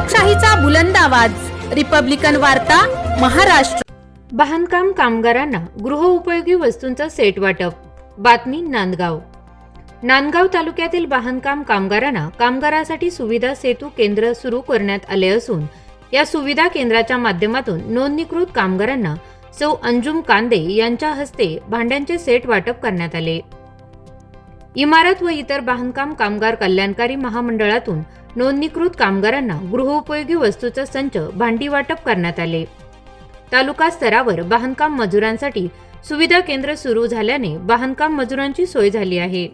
लोकशाहीचा बुलंद आवाज, रिपब्लिकन वार्ता, महाराष्ट्र। बांधकाम कामगारांना गृहोपयोगी वस्तूंचा सेट वाटप। बातमी नांदगाव। नांदगाव तालुक्यातील बांधकाम कामगारांना कामगारासाठी सुविधा सेतू केंद्र सुरू करण्यात आले असून या सुविधा केंद्राच्या माध्यमातून नोंदणीकृत कामगारांना सौ अंजुम कांदे यांच्या हस्ते भांड्यांचे सेट वाटप करण्यात आले। इमारत व इतर बांधकाम कामगार कल्याणकारी महामंडळातून नोंदणीकृत कामगारांना गृहोपयोगी वस्तूचा संच भांडी वाटप करण्यात आले। तालुका स्तरावर बांधकाम मजुरांसाठी सुविधा केंद्र सुरू झाल्याने बांधकाम मजुरांची सोय झाली आहे।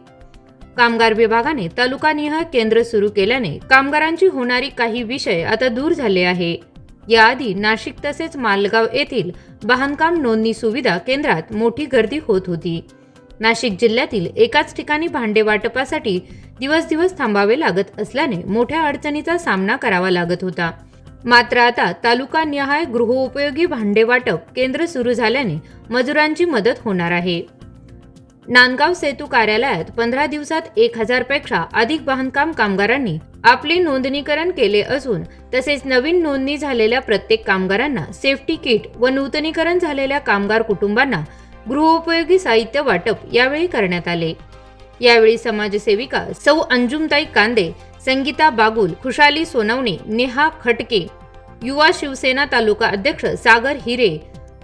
कामगार विभागाने तालुकानिहाय केंद्र सुरू केल्याने कामगारांची होणारी काही विषय आता दूर झाले आहे। याआधी नाशिक तसेच मालगाव येथील बांधकाम नोंदणी सुविधा केंद्रात मोठी गर्दी होत होती। नाशिक जिल्ह्यातील एकाच ठिकाणी भांडे वाटपासाठी दिवस थांबावे लागत असल्याने मोठ्या अडचणीचा सामना करावा लागत होता। मात्र आता तालुकानिहाय गृहोपयोगी भांडे वाटप केंद्र सुरू झाल्याने मजुरांची मदत होणार आहे। नांदगाव सेतू कार्यालयात 15 दिवसात 1000 पेक्षा अधिक बांधकाम कामगारांनी आपले नोंदणीकरण केले असून तसेच नवीन नोंदणी झालेल्या प्रत्येक कामगारांना सेफ्टी किट व नूतनीकरण झालेल्या कामगार कुटुंबांना गृहोपयोगी साहित्य वाटप यावेळी करण्यात आले। यावेळी समाजसेविका सौ अंजुमताई कांदे, संगीता बागुल, खुशाली सोनवणे, नेहा खटके, युवा शिवसेना तालुका अध्यक्ष सागर हिरे,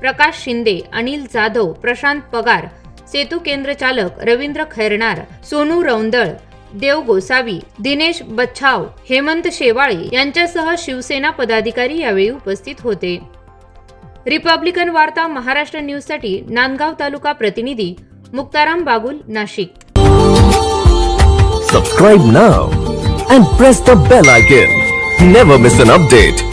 प्रकाश शिंदे, अनिल जाधव, प्रशांत पगार, सेतू केंद्र चालक रवींद्र खैरनार, सोनू रौंदळ, देव गोसावी, दिनेश बच्छाव, हेमंत शेवाळे यांच्यासह शिवसेना पदाधिकारी यावेळी उपस्थित होते। रिपब्लिकन वार्ता महाराष्ट्र न्यूजसाठी नांदगाव तालुका प्रतिनिधी Muktaram Bagul, Nashik. Subscribe now and press the bell icon. Never miss an update.